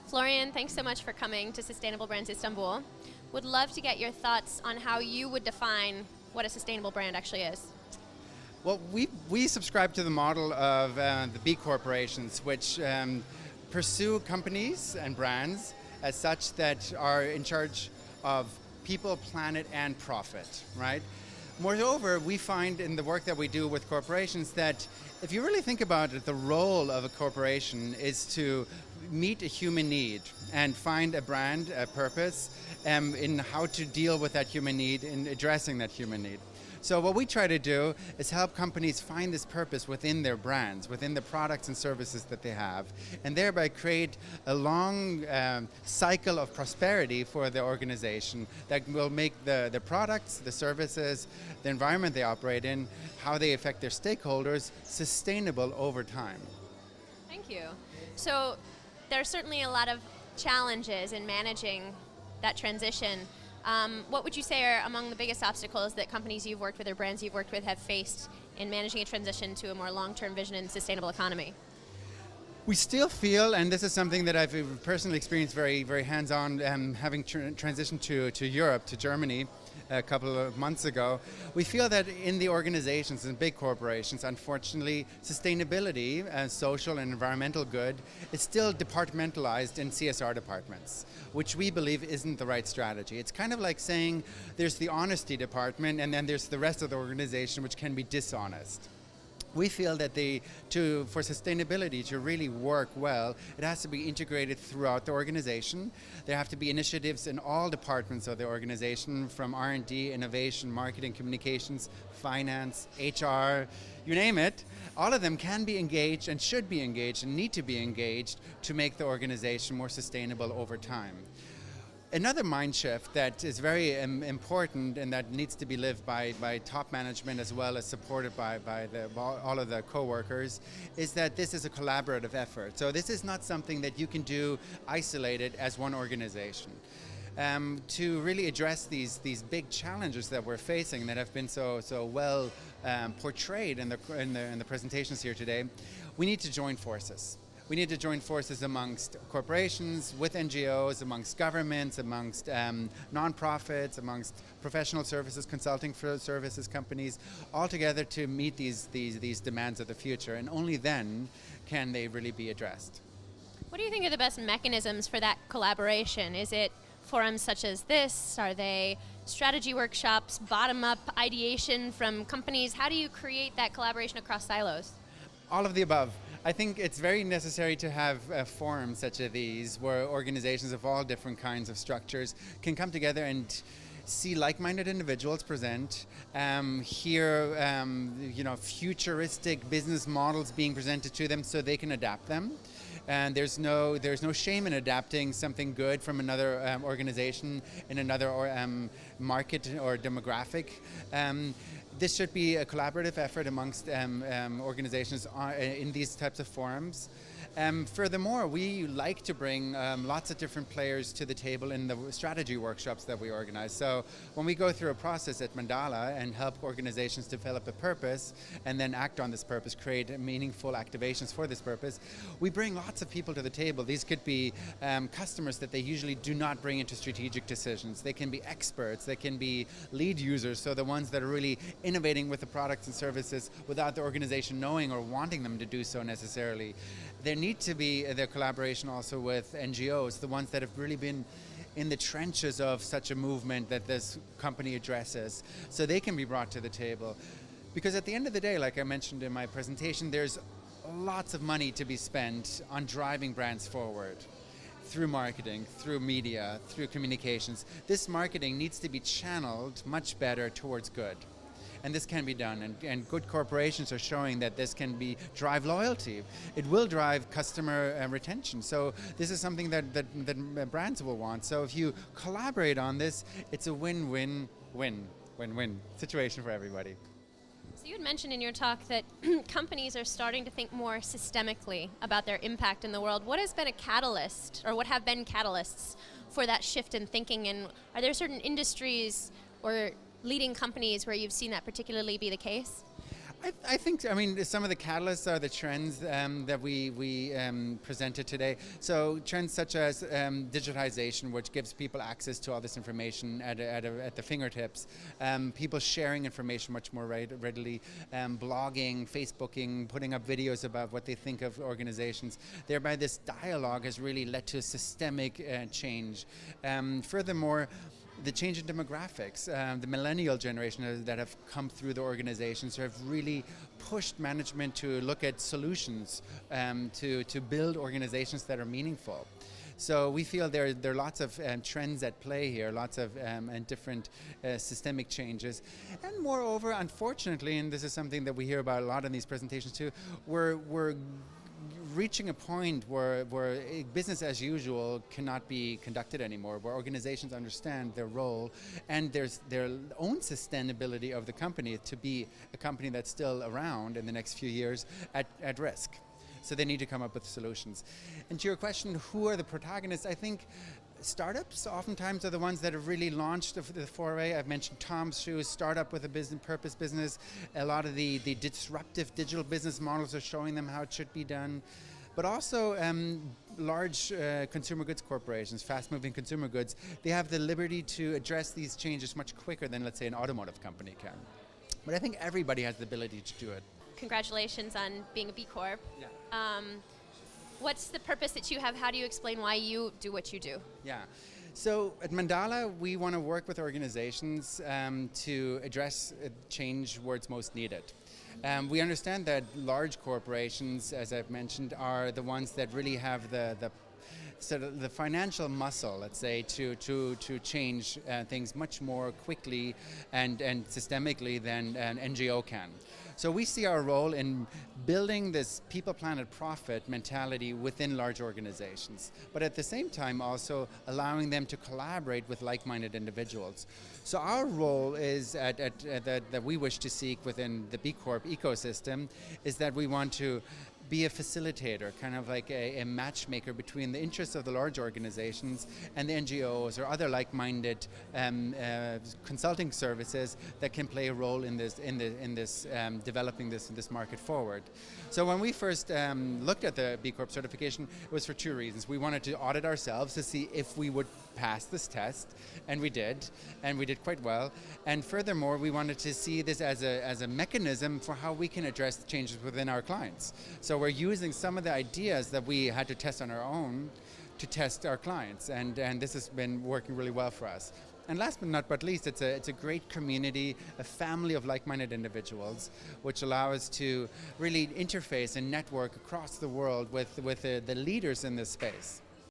Florian, thanks so much for coming to Sustainable Brands Istanbul. Would love to get your thoughts on how you would define what a sustainable brand actually is. Well, we subscribe to the model of the B corporations, which pursue companies and brands as such that are in charge of people, planet, and profit, right? Moreover, we find in the work that we do with corporations that if you really think about it, the role of a corporation is to meet a human need and find a brand, a purpose, in how to deal with that human need, in addressing that human need. So what we try to do is help companies find this purpose within their brands, within the products and services that they have, and thereby create a long cycle of prosperity for the organization that will make the products, the services, the environment they operate in, how they affect their stakeholders, sustainable over time. Thank you. So there's certainly a lot of challenges in managing that transition. What would you say are among the biggest obstacles that companies you've worked with or brands you've worked with have faced in managing a transition to a more long-term vision and sustainable economy? We still feel, and this is something that I've personally experienced very, very hands-on, having transitioned to Europe, to Germany, a couple of months ago, we feel that in the organizations and big corporations, unfortunately, sustainability, social and environmental good, is still departmentalized in CSR departments, which we believe isn't the right strategy. It's kind of like saying there's the honesty department and then there's the rest of the organization which can be dishonest. We feel that for sustainability to really work well, it has to be integrated throughout the organization. There have to be initiatives in all departments of the organization, from R&D, innovation, marketing, communications, finance, HR, you name it. All of them can be engaged and should be engaged and need to be engaged to make the organization more sustainable over time. Another mind shift that is very important and that needs to be lived by top management as well as supported by all of the co-workers is that this is a collaborative effort. So this is not something that you can do isolated as one organization. To really address these big challenges that we're facing that have been so well portrayed in the presentations here today, we need to join forces. We need to join forces amongst corporations, with NGOs, amongst governments, amongst nonprofits, amongst professional services, consulting services companies, all together to meet these demands of the future, and only then can they really be addressed. What do you think are the best mechanisms for that collaboration? Is it forums such as this? Are they strategy workshops, bottom-up ideation from companies? How do you create that collaboration across silos? All of the above. I think it's very necessary to have forums such as these where organizations of all different kinds of structures can come together and see like-minded individuals present, hear futuristic business models being presented to them so they can adapt them. And there's no shame in adapting something good from another organization in another market or demographic. This should be a collaborative effort amongst organizations in these types of forums. Furthermore, we like to bring lots of different players to the table in the strategy workshops that we organize. So when we go through a process at Mandala and help organizations develop a purpose and then act on this purpose, create meaningful activations for this purpose, we bring lots of people to the table. These could be customers that they usually do not bring into strategic decisions. They can be experts, they can be lead users, so the ones that are really innovating with the products and services without the organization knowing or wanting them to do so necessarily. There need to be the collaboration also with NGOs, the ones that have really been in the trenches of such a movement that this company addresses, so they can be brought to the table. Because at the end of the day, like I mentioned in my presentation, there's lots of money to be spent on driving brands forward through marketing, through media, through communications. This marketing needs to be channeled much better towards good. And this can be done, and good corporations are showing that this can drive loyalty. It will drive customer retention. So this is something that brands will want. So if you collaborate on this, it's a win-win situation for everybody. So you had mentioned in your talk that companies are starting to think more systemically about their impact in the world. What has been a catalyst, or what have been catalysts for that shift in thinking, and are there certain industries or leading companies where you've seen that particularly be the case? I think, I mean, some of the catalysts are the trends that we presented today. So trends such as digitization, which gives people access to all this information at the fingertips. People sharing information much more readily. Blogging, Facebooking, putting up videos about what they think of organizations. Thereby this dialogue has really led to a systemic change. Furthermore, the change in demographics, the millennial generation that have come through the organizations have really pushed management to look at solutions to build organizations that are meaningful. So we feel there are lots of trends at play here, lots of and different systemic changes. And moreover, unfortunately, and this is something that we hear about a lot in these presentations too, we're reaching a point where business as usual cannot be conducted anymore, where organizations understand their role and there's their own sustainability of the company to be a company that's still around in the next few years at risk. So they need to come up with solutions. And to your question, who are the protagonists? I think startups oftentimes are the ones that have really launched the foray. I've mentioned Tom's Shoes, startup with a business purpose business. A lot of the disruptive digital business models are showing them how it should be done. But also large consumer goods corporations, fast-moving consumer goods, they have the liberty to address these changes much quicker than, let's say, an automotive company can. But I think everybody has the ability to do it. Congratulations on being a B Corp. Yeah. What's the purpose that you have? How do you explain why you do what you do? Yeah. So at Mandala, we want to work with organizations to address change where it's most needed. We understand that large corporations, as I've mentioned, are the ones that really have the financial muscle, let's say, to change things much more quickly and systemically than an NGO can. So we see our role in building this people, planet, profit mentality within large organizations, but at the same time also allowing them to collaborate with like-minded individuals. So our role is that we wish to seek within the B Corp ecosystem is that we want to be a facilitator, kind of like a matchmaker between the interests of the large organizations and the NGOs or other like-minded consulting services that can play a role in this developing this market forward. So when we first looked at the B Corp certification, it was for two reasons. We wanted to audit ourselves to see if we would pass this test, and we did quite well. And furthermore, we wanted to see this as a mechanism for how we can address the changes within our clients. So we're using some of the ideas that we had to test on our own to test our clients, and this has been working really well for us. And last but not least, it's a great community, a family of like-minded individuals, which allow us to really interface and network across the world with the leaders in this space.